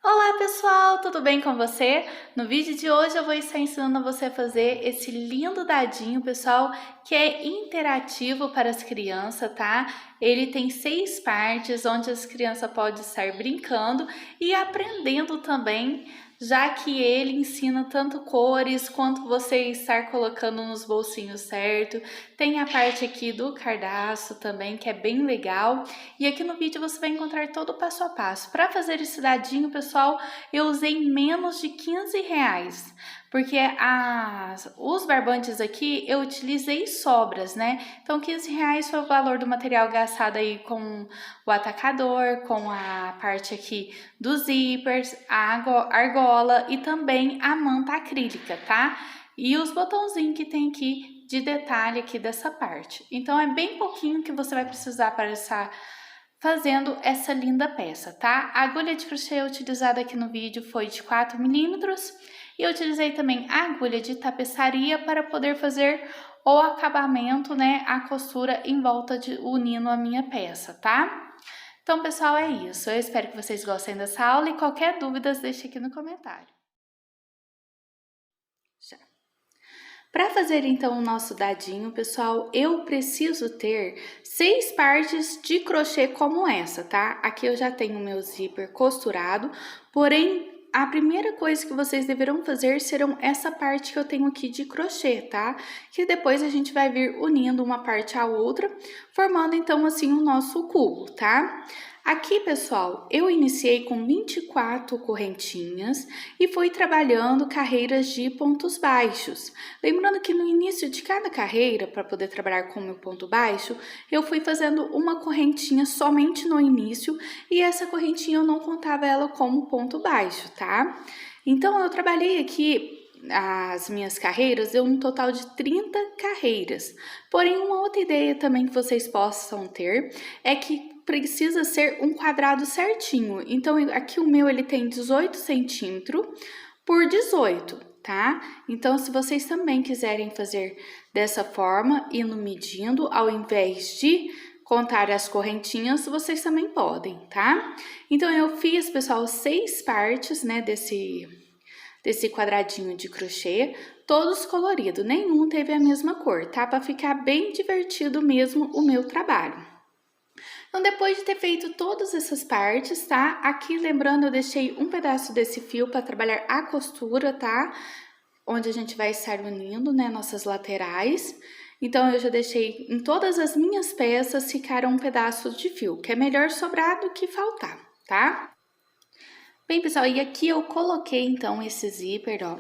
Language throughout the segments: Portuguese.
Olá pessoal, tudo bem com você? No vídeo de hoje eu vou estar ensinando você a fazer esse lindo dadinho, pessoal, que é interativo para as crianças, tá? Ele tem 6 partes, onde as crianças podem estar brincando e aprendendo também, já que ele ensina tanto cores quanto você estar colocando nos bolsinhos certo. Tem a parte aqui do cardaço também, que é bem legal. E aqui no vídeo você vai encontrar todo o passo a passo. Para fazer esse dadinho, pessoal, eu usei menos de R$ 15, porque os barbantes aqui eu utilizei sobras, né? Então R$ 15 foi o valor do material gastado aí com o atacador, com a parte aqui dos zippers, a argola e também a manta acrílica, tá? E os botãozinhos que tem aqui de detalhe aqui dessa parte. Então é bem pouquinho que você vai precisar para fazendo essa linda peça, tá? A agulha de crochê utilizada aqui no vídeo foi de 4 milímetros e eu utilizei também a agulha de tapeçaria para poder fazer o acabamento, né, a costura em volta unindo a minha peça, tá? Então, pessoal, é isso. Eu espero que vocês gostem dessa aula e qualquer dúvida, deixe aqui no comentário. Para fazer então o nosso dadinho, pessoal, eu preciso ter 6 partes de crochê como essa, tá? Aqui eu já tenho o meu zíper costurado, porém a primeira coisa que vocês deverão fazer serão essa parte que eu tenho aqui de crochê, tá? Que depois a gente vai vir unindo uma parte à outra, formando então assim o nosso cubo, tá? Aqui, pessoal, eu iniciei com 24 correntinhas e fui trabalhando carreiras de pontos baixos. Lembrando que no início de cada carreira, para poder trabalhar com o meu ponto baixo, eu fui fazendo uma correntinha somente no início e essa correntinha eu não contava ela como ponto baixo, tá? Então, eu trabalhei aqui as minhas carreiras, deu um total de 30 carreiras. Porém, uma outra ideia também que vocês possam ter é que precisa ser um quadrado certinho. Então, aqui o meu ele tem 18 centímetros por 18, tá? Então, se vocês também quiserem fazer dessa forma, indo medindo, ao invés de contar as correntinhas, vocês também podem, tá? Então, eu fiz, pessoal, 6 partes, né, desse quadradinho de crochê, todos coloridos, nenhum teve a mesma cor, tá? Para ficar bem divertido mesmo o meu trabalho. Então, depois de ter feito todas essas partes, tá? Aqui, lembrando, eu deixei um pedaço desse fio para trabalhar a costura, tá? Onde a gente vai estar unindo, né, nossas laterais. Então, eu já deixei em todas as minhas peças ficaram um pedaço de fio, que é melhor sobrar do que faltar, tá? Bem, pessoal, e aqui eu coloquei, então, esse zíper, ó.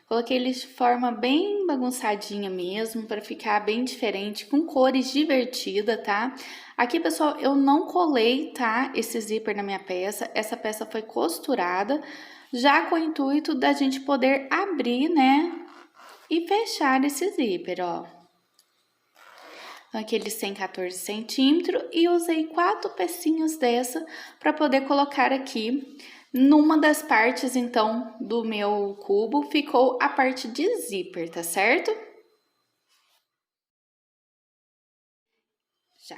Coloquei ele de forma bem bagunçadinha mesmo, para ficar bem diferente, com cores divertidas, tá? Aqui, pessoal, eu não colei, tá, esse zíper na minha peça. Essa peça foi costurada, já com o intuito da gente poder abrir, né, e fechar esse zíper, ó. Então, aqui eles têm 14 centímetros e usei 4 pecinhas dessa para poder colocar aqui. Numa das partes, então, do meu cubo, ficou a parte de zíper, tá certo? Já.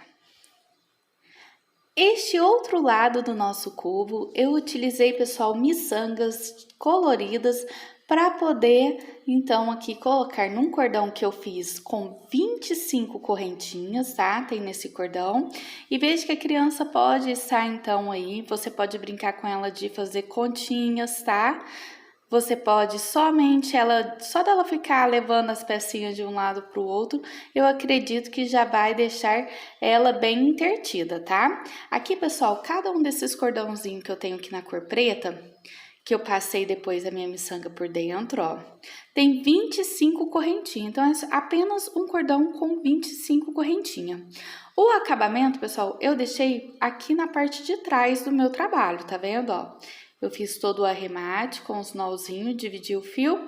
Este outro lado do nosso cubo, eu utilizei, pessoal, miçangas coloridas para poder, então, aqui colocar num cordão que eu fiz com 25 correntinhas, tá? Tem nesse cordão. E veja que a criança pode estar, então, aí, você pode brincar com ela de fazer continhas, tá? Você pode somente só dela ficar levando as pecinhas de um lado para o outro, eu acredito que já vai deixar ela bem intertida, tá? Aqui, pessoal, cada um desses cordãozinhos que eu tenho aqui na cor preta, que eu passei depois a minha miçanga por dentro, ó, tem 25 correntinhas, então é apenas um cordão com 25 correntinhas. O acabamento, pessoal, eu deixei aqui na parte de trás do meu trabalho, tá vendo, ó? Eu fiz todo o arremate com os nozinhos, dividi o fio,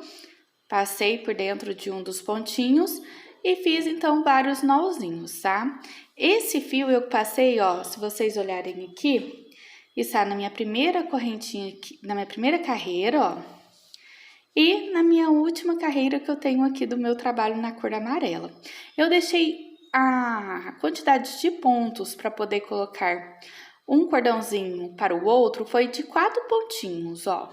passei por dentro de um dos pontinhos e fiz, então, vários nozinhos, tá? Esse fio eu passei, ó, se vocês olharem aqui, está na minha primeira correntinha, aqui, na minha primeira carreira, ó, e na minha última carreira que eu tenho aqui do meu trabalho na cor amarela. Eu deixei a quantidade de pontos para poder colocar um cordãozinho para o outro foi de 4 pontinhos, ó.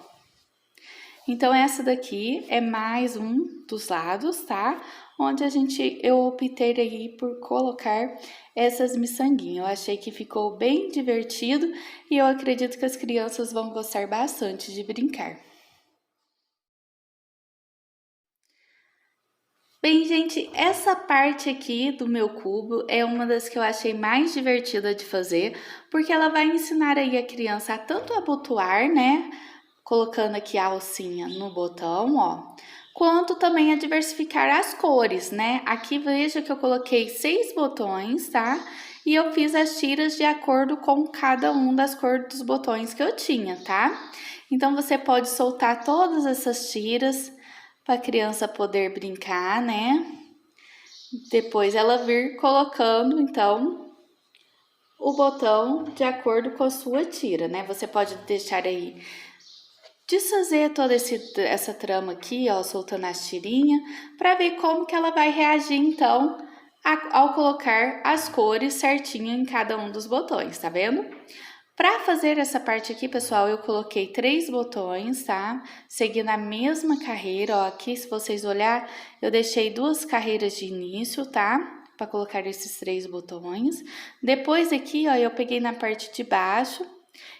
Então, essa daqui é mais um dos lados, tá? Onde eu optei aí por colocar essas miçanguinhas. Eu achei que ficou bem divertido e eu acredito que as crianças vão gostar bastante de brincar. Bem, gente, essa parte aqui do meu cubo é uma das que eu achei mais divertida de fazer, porque ela vai ensinar aí a criança a tanto abotoar, né? Colocando aqui a alcinha no botão, ó, quanto também a diversificar as cores, né? Aqui veja que eu coloquei 6 botões, tá? E eu fiz as tiras de acordo com cada um das cores dos botões que eu tinha, tá? Então, você pode soltar todas essas tiras para a criança poder brincar, né? Depois ela vir colocando, então, o botão de acordo com a sua tira, né? Você pode deixar aí desfazer toda essa trama aqui, ó, soltando as tirinhas, para ver como que ela vai reagir, então, ao colocar as cores certinho em cada um dos botões, tá vendo? Para fazer essa parte aqui, pessoal, eu coloquei 3 botões, tá? Seguindo a mesma carreira, ó, aqui se vocês olhar, eu deixei 2 carreiras de início, tá? Para colocar esses 3 botões. Depois aqui, ó, eu peguei na parte de baixo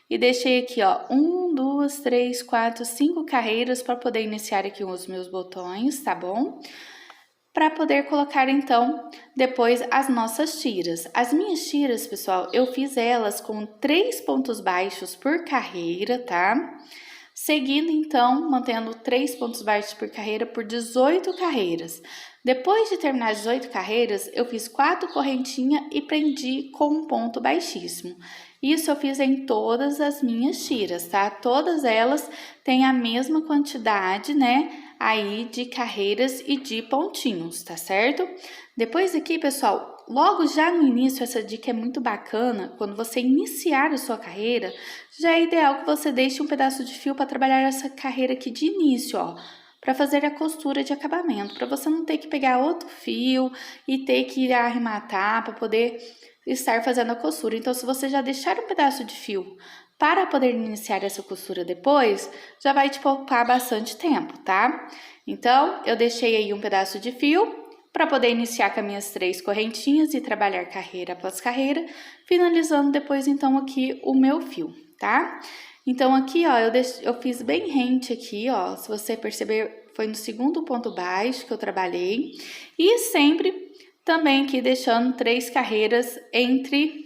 e deixei aqui, ó, 1, 2, 3, 4, 5 carreiras para poder iniciar aqui os meus botões, tá bom? Para poder colocar, então, depois as nossas tiras. As minhas tiras, pessoal, eu fiz elas com 3 pontos baixos por carreira, tá? Seguindo, então, mantendo 3 pontos baixos por carreira por 18 carreiras. Depois de terminar as 18 carreiras, eu fiz 4 correntinhas e prendi com um ponto baixíssimo. Isso eu fiz em todas as minhas tiras, tá? Todas elas têm a mesma quantidade, né, aí de carreiras e de pontinhos, tá certo? Depois aqui, pessoal, logo já no início, essa dica é muito bacana. Quando você iniciar a sua carreira, já é ideal que você deixe um pedaço de fio para trabalhar essa carreira aqui de início, ó, para fazer a costura de acabamento, para você não ter que pegar outro fio e ter que arrematar para poder estar fazendo a costura. Então, se você já deixar um pedaço de fio para poder iniciar essa costura depois, já vai te poupar bastante tempo, tá? Então, eu deixei aí um pedaço de fio para poder iniciar com as minhas 3 correntinhas e trabalhar carreira após carreira, finalizando depois, então, aqui o meu fio, tá? Então, aqui, ó, eu fiz bem rente aqui, ó, se você perceber, foi no segundo ponto baixo que eu trabalhei, e sempre também aqui deixando 3 carreiras entre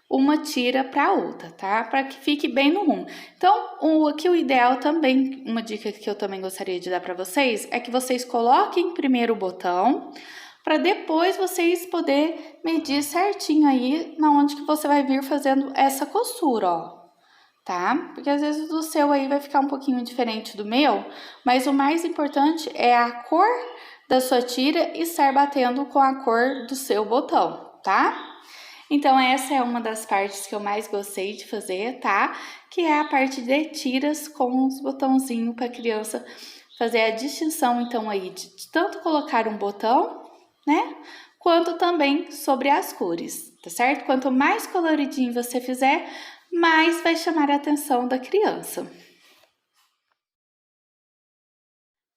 uma tira para outra, tá? Para que fique bem no rumo. Então, aqui o ideal também, uma dica que eu também gostaria de dar para vocês, é que vocês coloquem primeiro o botão, para depois vocês poder medir certinho aí na onde que você vai vir fazendo essa costura, ó. Tá? Porque às vezes o seu aí vai ficar um pouquinho diferente do meu, mas o mais importante é a cor da sua tira e estar batendo com a cor do seu botão, tá? Então, essa é uma das partes que eu mais gostei de fazer, tá? Que é a parte de tiras com os botãozinhos para a criança fazer a distinção, então, aí, de tanto colocar um botão, né? Quanto também sobre as cores, tá certo? Quanto mais coloridinho você fizer, mais vai chamar a atenção da criança.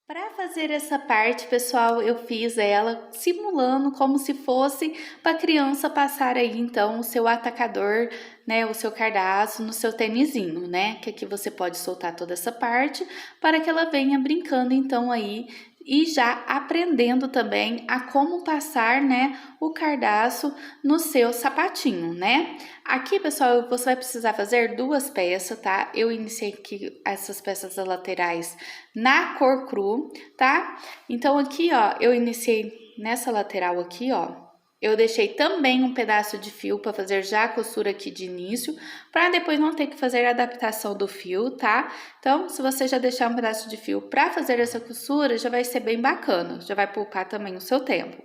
Para fazer essa parte, pessoal, eu fiz ela simulando como se fosse para a criança passar aí, então, o seu atacador, né, o seu cardaço no seu tênisinho, né? Que aqui você pode soltar toda essa parte para que ela venha brincando, então, aí e já aprendendo também a como passar, né, o cardaço no seu sapatinho, né? Aqui, pessoal, você vai precisar fazer 2 peças, tá? Eu iniciei aqui essas peças laterais na cor cru, tá? Então, aqui, ó, eu iniciei nessa lateral aqui, ó. Eu deixei também um pedaço de fio para fazer já a costura aqui de início, para depois não ter que fazer a adaptação do fio, tá? Então, se você já deixar um pedaço de fio para fazer essa costura, já vai ser bem bacana, já vai poupar também o seu tempo.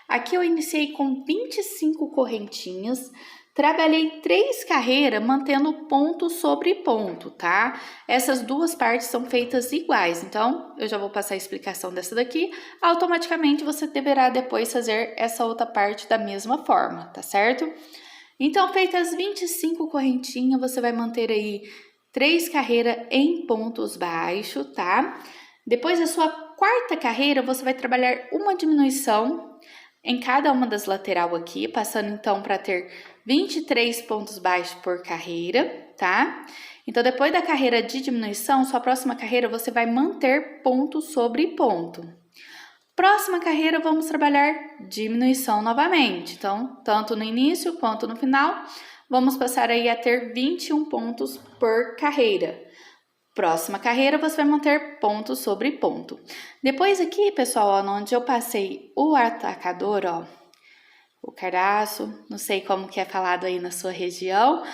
Aqui eu iniciei com 25 correntinhas, trabalhei 3 carreiras mantendo ponto sobre ponto, tá? Essas 2 partes são feitas iguais, então eu já vou passar a explicação dessa daqui. Automaticamente você deverá depois fazer essa outra parte da mesma forma, tá certo? Então, feitas as 25 correntinhas, você vai manter aí 3 carreiras em pontos baixos, tá? Depois da sua quarta carreira, você vai trabalhar uma diminuição em cada uma das lateral aqui, passando então para ter 23 pontos baixos por carreira, tá? Então, depois da carreira de diminuição, sua próxima carreira você vai manter ponto sobre ponto. Próxima carreira, vamos trabalhar diminuição novamente. Então, tanto no início quanto no final, vamos passar aí a ter 21 pontos por carreira. Próxima carreira, você vai manter ponto sobre ponto. Depois aqui, pessoal, ó, onde eu passei o atacador, ó, o caraço, não sei como que é falado aí na sua região,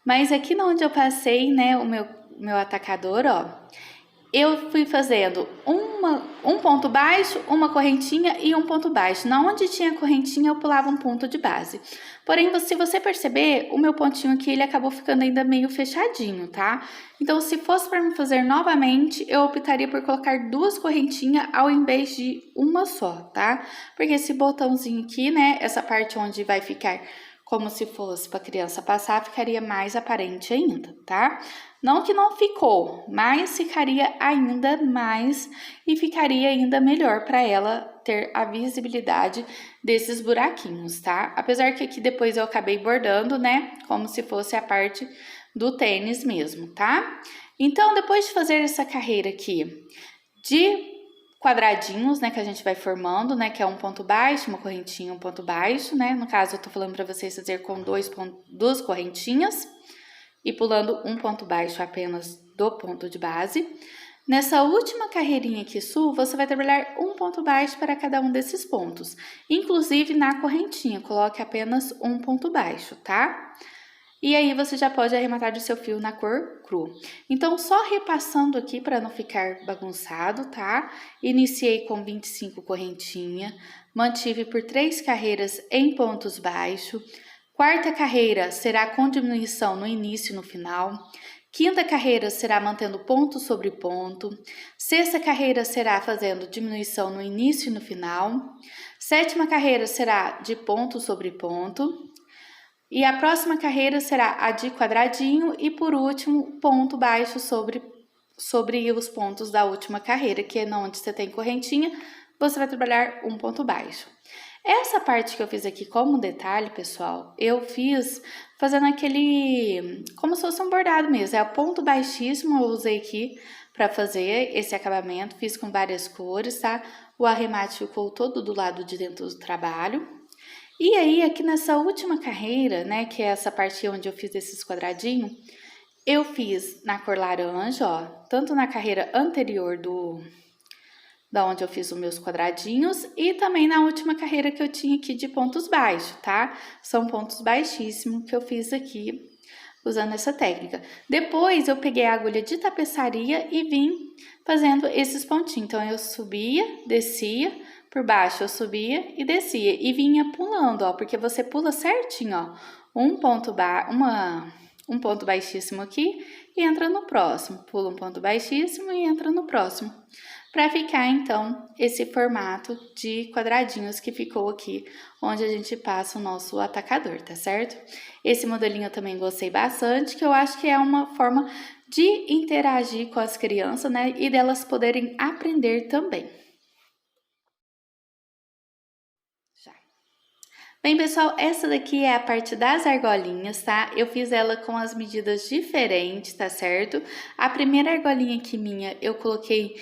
mas aqui onde eu passei, né, o meu atacador, ó, eu fui fazendo um ponto baixo, uma correntinha e um ponto baixo. Na onde tinha correntinha, eu pulava um ponto de base. Porém, se você perceber, o meu pontinho aqui, ele acabou ficando ainda meio fechadinho, tá? Então, se fosse para me fazer novamente, eu optaria por colocar 2 correntinhas ao invés de uma só, tá? Porque esse botãozinho aqui, né, essa parte onde vai ficar como se fosse para a criança passar, ficaria mais aparente ainda, tá? Não que não ficou, mas ficaria ainda mais e ficaria ainda melhor para ela ter a visibilidade desses buraquinhos, tá? Apesar que aqui depois eu acabei bordando, né? Como se fosse a parte do tênis mesmo, tá? Então, depois de fazer essa carreira aqui de quadradinhos, né, que a gente vai formando, né, que é um ponto baixo, uma correntinha, um ponto baixo, né? No caso, eu tô falando para vocês fazer com duas correntinhas e pulando um ponto baixo apenas do ponto de base. Nessa última carreirinha aqui sul, você vai trabalhar um ponto baixo para cada um desses pontos. Inclusive, na correntinha, coloque apenas um ponto baixo, tá? E aí, você já pode arrematar o seu fio na cor cru. Então, só repassando aqui para não ficar bagunçado, tá? Iniciei com 25 correntinhas, mantive por 3 carreiras em pontos baixos. Quarta carreira será com diminuição no início e no final. Quinta carreira será mantendo ponto sobre ponto. Sexta carreira será fazendo diminuição no início e no final. Sétima carreira será de ponto sobre ponto. E a próxima carreira será a de quadradinho e, por último, ponto baixo sobre os pontos da última carreira, que é onde você tem correntinha, você vai trabalhar um ponto baixo. Essa parte que eu fiz aqui como detalhe, pessoal, eu fiz fazendo aquele, como se fosse um bordado mesmo, é o ponto baixíssimo, eu usei aqui para fazer esse acabamento, fiz com várias cores, tá? O arremate ficou todo do lado de dentro do trabalho. E aí, aqui nessa última carreira, né, que é essa parte onde eu fiz esses quadradinhos, eu fiz na cor laranja, ó, tanto na carreira anterior da onde eu fiz os meus quadradinhos e também na última carreira que eu tinha aqui de pontos baixos, tá? São pontos baixíssimos que eu fiz aqui usando essa técnica. Depois, eu peguei a agulha de tapeçaria e vim fazendo esses pontinhos. Então, eu subia, descia, por baixo eu subia e descia e vinha pulando, ó, porque você pula certinho, ó, um ponto baixíssimo aqui e entra no próximo, pula um ponto baixíssimo e entra no próximo, para ficar então esse formato de quadradinhos que ficou aqui, onde a gente passa o nosso atacador, tá certo? Esse modelinho eu também gostei bastante, que eu acho que é uma forma de interagir com as crianças, né, e delas poderem aprender também. Bem, pessoal, essa daqui é a parte das argolinhas, tá? Eu fiz ela com as medidas diferentes, tá certo? A primeira argolinha aqui minha, eu coloquei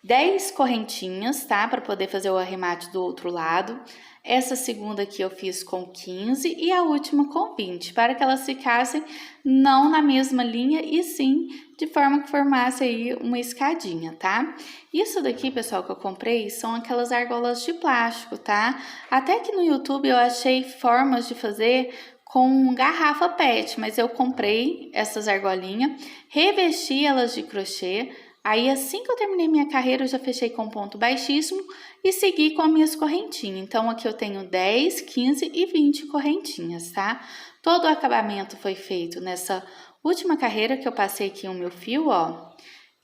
10 correntinhas, tá? Para poder fazer o arremate do outro lado. Essa segunda aqui eu fiz com 15 e a última com 20, para que elas ficassem não na mesma linha e sim de forma que formasse aí uma escadinha, tá? Isso daqui, pessoal, que eu comprei são aquelas argolas de plástico, tá? Até que no YouTube eu achei formas de fazer com garrafa PET, mas eu comprei essas argolinhas, revesti elas de crochê. Aí, assim que eu terminei minha carreira, eu já fechei com ponto baixíssimo e segui com as minhas correntinhas. Então, aqui eu tenho 10, 15 e 20 correntinhas, tá? Todo o acabamento foi feito nessa última carreira que eu passei aqui o meu fio, ó.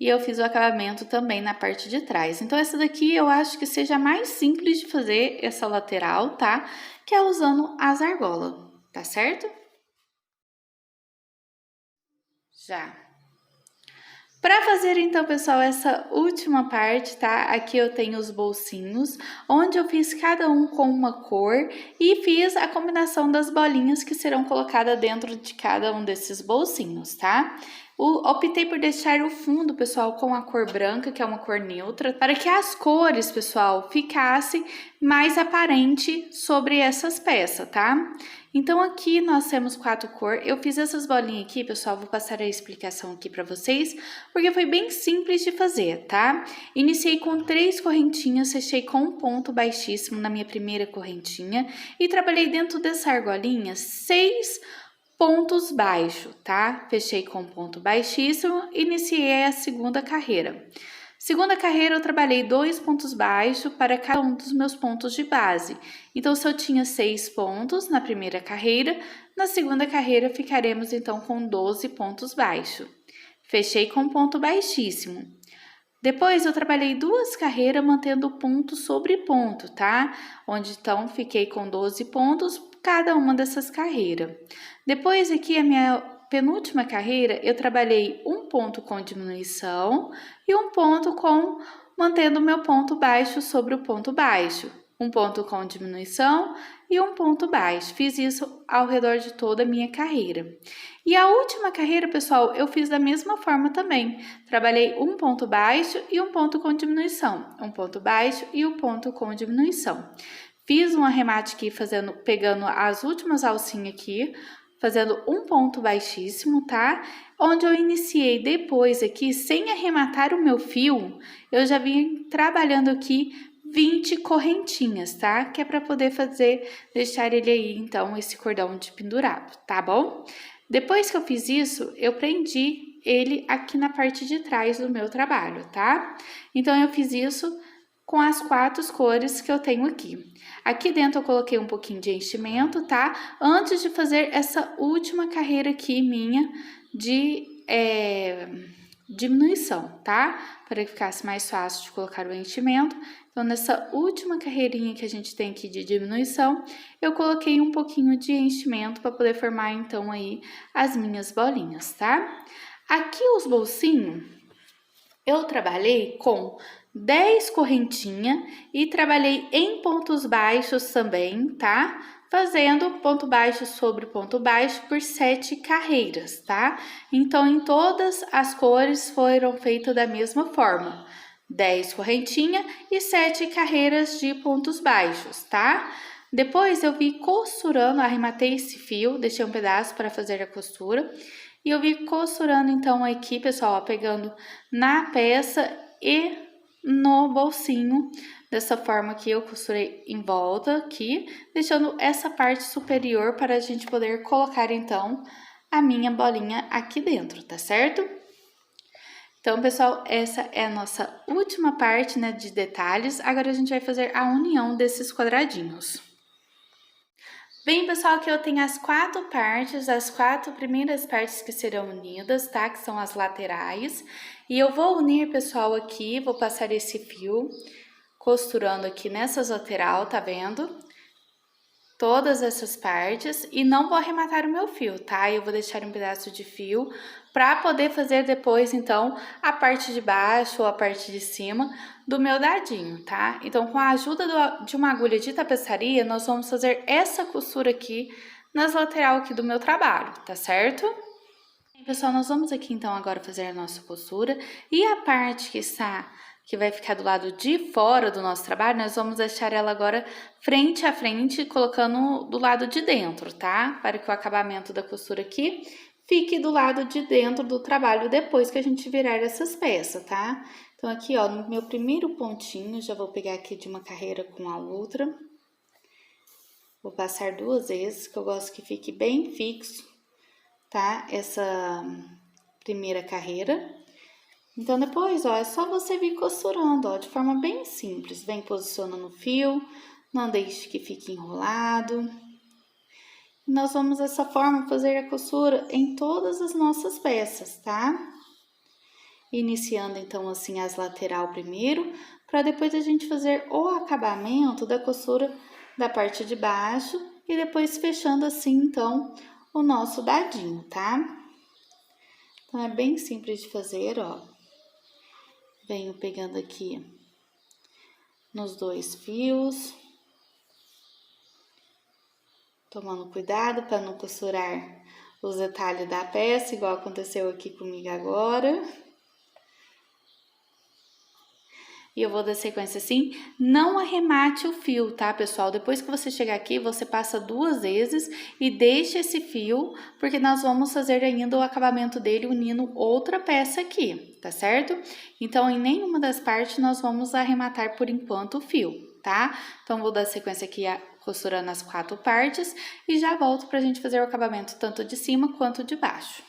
E eu fiz o acabamento também na parte de trás. Então, essa daqui eu acho que seja mais simples de fazer essa lateral, tá? Que é usando as argolas, tá certo? Já. Para fazer então, pessoal, essa última parte, tá? Aqui eu tenho os bolsinhos, onde eu fiz cada um com uma cor e fiz a combinação das bolinhas que serão colocadas dentro de cada um desses bolsinhos, tá? Optei por deixar o fundo, pessoal, com a cor branca, que é uma cor neutra, para que as cores, pessoal, ficassem mais aparente sobre essas peças, tá? Então, aqui nós temos 4 cores. Eu fiz essas bolinhas aqui, pessoal, vou passar a explicação aqui para vocês, porque foi bem simples de fazer, tá? Iniciei com 3 correntinhas, fechei com um ponto baixíssimo na minha primeira correntinha e trabalhei dentro dessa argolinha 6 pontos baixos, tá? Fechei com um ponto baixíssimo e iniciei a segunda carreira. Segunda carreira, eu trabalhei 2 pontos baixos para cada um dos meus pontos de base. Então, se eu tinha 6 pontos na primeira carreira, na segunda carreira ficaremos então com 12 pontos baixos. Fechei com ponto baixíssimo. Depois, eu trabalhei 2 carreiras mantendo ponto sobre ponto, tá? Onde então fiquei com 12 pontos cada uma dessas carreiras. Depois, aqui a minha penúltima carreira, eu trabalhei um ponto com diminuição e um ponto com mantendo o meu ponto baixo sobre o ponto baixo. Um ponto com diminuição e um ponto baixo. Fiz isso ao redor de toda a minha carreira. E a última carreira, pessoal, eu fiz da mesma forma também. Trabalhei um ponto baixo e um ponto com diminuição. Um ponto baixo e um ponto com diminuição. Fiz um arremate aqui pegando as últimas alcinhas aqui, fazendo um ponto baixíssimo, tá? Onde eu iniciei depois aqui, sem arrematar o meu fio, eu já vim trabalhando aqui 20 correntinhas, tá? Que é para poder deixar ele aí, então, esse cordão de pendurado, tá bom? Depois que eu fiz isso, eu prendi ele aqui na parte de trás do meu trabalho, tá? Então, eu fiz isso com as 4 cores que eu tenho aqui. Aqui dentro eu coloquei um pouquinho de enchimento, tá? Antes de fazer essa última carreira aqui minha de diminuição, tá? Para que ficasse mais fácil de colocar o enchimento. Então, nessa última carreirinha que a gente tem aqui de diminuição, eu coloquei um pouquinho de enchimento para poder formar, então, aí as minhas bolinhas, tá? Aqui os bolsinhos, eu trabalhei com 10 correntinhas e trabalhei em pontos baixos também, tá? Fazendo ponto baixo sobre ponto baixo por 7 carreiras, tá? Então, em todas as cores foram feitas da mesma forma. 10 correntinhas e 7 carreiras de pontos baixos, tá? Depois eu vi costurando, arrematei esse fio, deixei um pedaço para fazer a costura. E eu vi costurando então aqui, pessoal, ó, pegando na peça e no bolsinho, dessa forma que eu costurei em volta aqui, deixando essa parte superior para a gente poder colocar então a minha bolinha aqui dentro, tá certo? Então, pessoal, essa é a nossa última parte, né, de detalhes. Agora a gente vai fazer a união desses quadradinhos. Bem, pessoal, aqui eu tenho as 4 partes, as 4 primeiras partes que serão unidas, tá? Que são as laterais. E eu vou unir, pessoal, aqui, vou passar esse fio costurando aqui nessas lateral, tá vendo? Todas essas partes e não vou arrematar o meu fio, tá? Eu vou deixar um pedaço de fio para poder fazer depois, então, a parte de baixo ou a parte de cima do meu dadinho, tá? Então, com a ajuda de uma agulha de tapeçaria, nós vamos fazer essa costura aqui nas lateral aqui do meu trabalho, tá certo? Pessoal, nós vamos aqui, então, agora fazer a nossa costura e a parte que vai ficar do lado de fora do nosso trabalho, nós vamos deixar ela agora frente a frente, colocando do lado de dentro, tá? Para que o acabamento da costura aqui fique do lado de dentro do trabalho depois que a gente virar essas peças, tá? Então, aqui, ó, no meu primeiro pontinho, já vou pegar aqui de uma carreira com a outra. Vou passar 2 vezes, que eu gosto que fique bem fixo, tá? Essa primeira carreira. Então, depois, ó, é só você vir costurando, ó, de forma bem simples. Vem posicionando o fio, não deixe que fique enrolado. E nós vamos, dessa forma, fazer a costura em todas as nossas peças, tá? Iniciando, então, assim, as lateral primeiro, para depois a gente fazer o acabamento da costura da parte de baixo e depois fechando assim, então, o nosso dadinho, tá? Então, é bem simples de fazer, ó. Venho pegando aqui nos 2 fios, tomando cuidado para não costurar os detalhes da peça, igual aconteceu aqui comigo agora. E eu vou dar sequência assim, não arremate o fio, tá, pessoal? Depois que você chegar aqui, você passa 2 vezes e deixa esse fio, porque nós vamos fazer ainda o acabamento dele unindo outra peça aqui, tá certo? Então, em nenhuma das partes nós vamos arrematar por enquanto o fio, tá? Então, vou dar sequência aqui costurando as 4 partes e já volto pra gente fazer o acabamento tanto de cima quanto de baixo.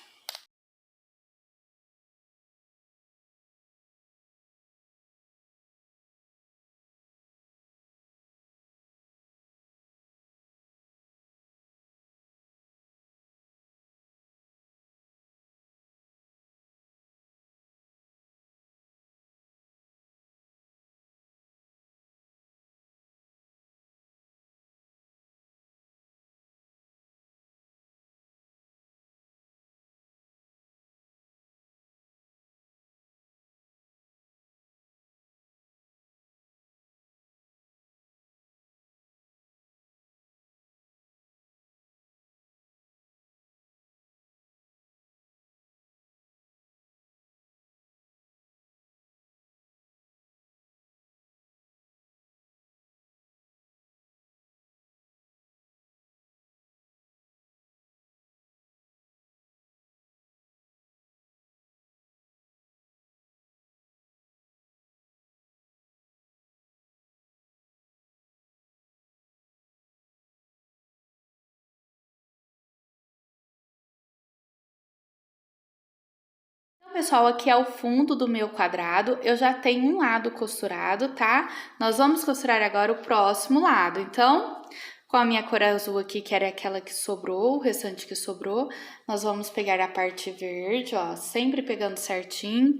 Então, pessoal, aqui é o fundo do meu quadrado, eu já tenho um lado costurado, tá? Nós vamos costurar agora o próximo lado, então, com a minha cor azul aqui, que era aquela que sobrou, o restante que sobrou, nós vamos pegar a parte verde, ó, sempre pegando certinho,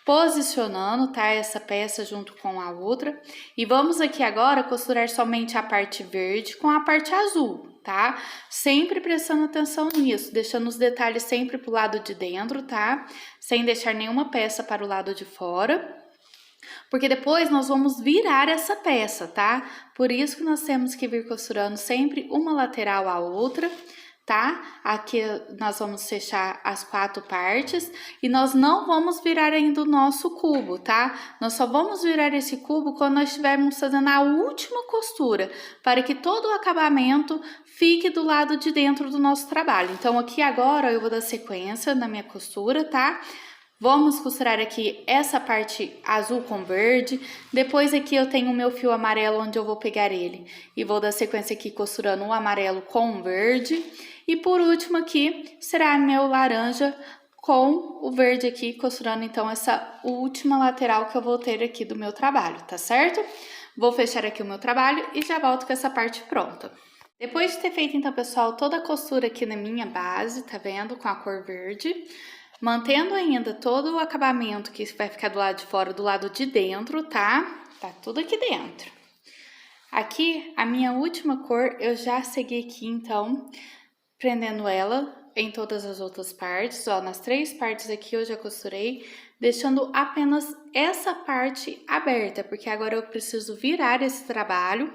posicionando, tá, essa peça junto com a outra, e vamos aqui agora costurar somente a parte verde com a parte azul, tá? Sempre prestando atenção nisso, deixando os detalhes sempre pro lado de dentro, tá? Sem deixar nenhuma peça para o lado de fora, porque depois nós vamos virar essa peça, tá? Por isso que nós temos que vir costurando sempre uma lateral à outra, tá? Aqui nós vamos fechar as 4 partes e nós não vamos virar ainda o nosso cubo, tá? Nós só vamos virar esse cubo quando nós estivermos fazendo a última costura, para que todo o acabamento fique do lado de dentro do nosso trabalho. Então, aqui agora eu vou dar sequência na minha costura, tá? Vamos costurar aqui essa parte azul com verde, depois aqui eu tenho o meu fio amarelo onde eu vou pegar ele e vou dar sequência aqui costurando o amarelo com o verde. E por último aqui será meu laranja com o verde aqui, costurando então essa última lateral que eu vou ter aqui do meu trabalho, tá certo? Vou fechar aqui o meu trabalho e já volto com essa parte pronta. Depois de ter feito então, pessoal, toda a costura aqui na minha base, tá vendo? Com a cor verde, mantendo ainda todo o acabamento que vai ficar do lado de fora, do lado de dentro, tá? Tá tudo aqui dentro. Aqui, a minha última cor, eu já segui aqui, então, prendendo ela em todas as outras partes, ó, nas 3 partes aqui eu já costurei, deixando apenas essa parte aberta, porque agora eu preciso virar esse trabalho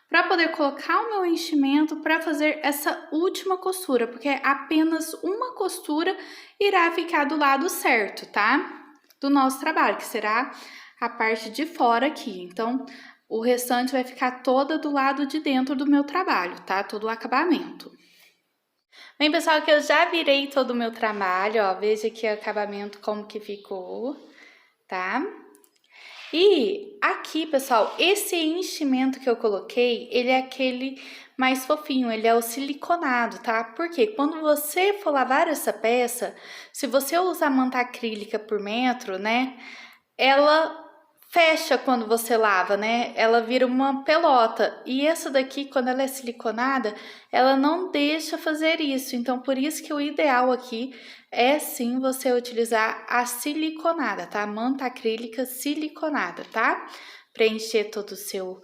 para poder colocar o meu enchimento para fazer essa última costura, porque apenas uma costura irá ficar do lado certo, tá? Do nosso trabalho, que será a parte de fora aqui. Então, o restante vai ficar toda do lado de dentro do meu trabalho, tá? Todo o acabamento. Bem, pessoal, aqui eu já virei todo o meu trabalho, ó, veja aqui o acabamento como que ficou, tá? E aqui, pessoal, esse enchimento que eu coloquei, ele é aquele mais fofinho, ele é o siliconado, tá? Porque quando você for lavar essa peça, se você usar manta acrílica por metro, né, ela fecha quando você lava, né? Ela vira uma pelota. E essa daqui, quando ela é siliconada, ela não deixa fazer isso. Então, por isso que o ideal aqui é sim você utilizar a siliconada, tá? Manta acrílica siliconada, tá? Preencher todo o seu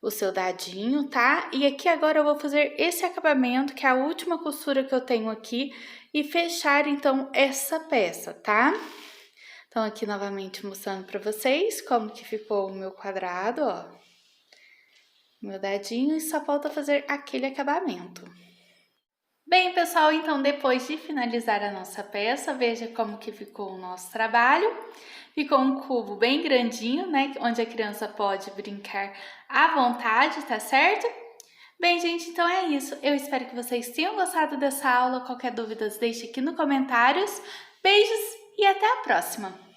o seu dadinho, tá? E aqui agora eu vou fazer esse acabamento, que é a última costura que eu tenho aqui, e fechar então essa peça, tá? Então aqui novamente mostrando pra vocês como que ficou o meu quadrado, ó. Meu dadinho, e só falta fazer aquele acabamento. Bem, pessoal, então depois de finalizar a nossa peça, veja como que ficou o nosso trabalho. Ficou um cubo bem grandinho, né, onde a criança pode brincar à vontade, tá certo? Bem, gente, então é isso. Eu espero que vocês tenham gostado dessa aula. Qualquer dúvida, deixe aqui nos comentários. Beijos e até a próxima!